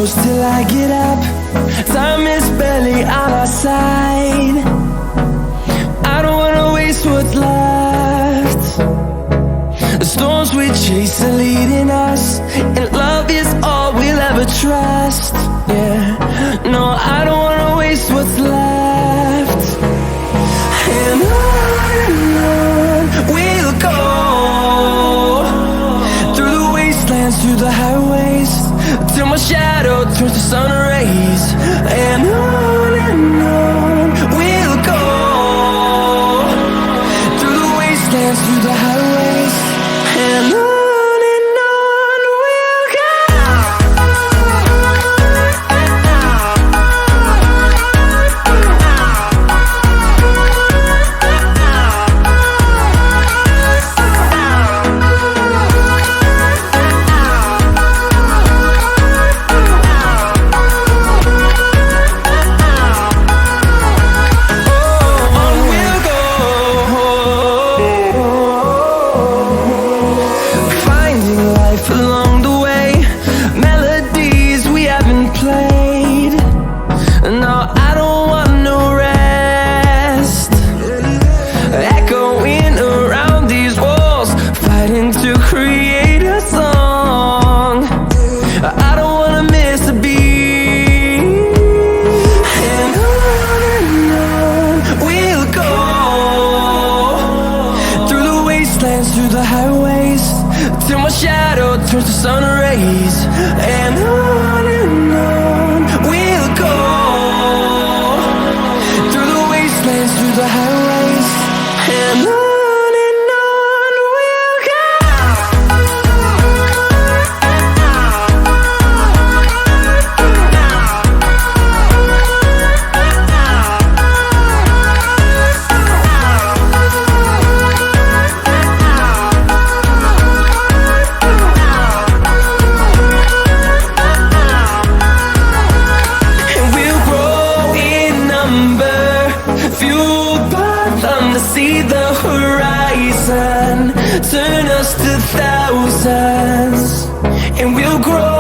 close till I get up. Time is barely on our side. I don't wanna waste what's left. The storms we chase are leading us, and love is all we'll ever trust. Yeah, no, I don't wanna waste what's left. And on we'll go, through the wastelands, through the highways, till my shadow turns to sun rays. And on we'll go, through the wastelands, through the highways, and on we'll go. Along the way, melodies we haven't played. No, I don't want no rest. Echoing around these walls, fighting to create a song. I don't wanna miss a beat. And on we'll go, through the wastelands, through the highways, till my shadow turns to sun rays. And on we'll go, through the wastelands, through the highways, and on we'll go. Fueled by them to see the horizon, turn us to thousands, and we'll grow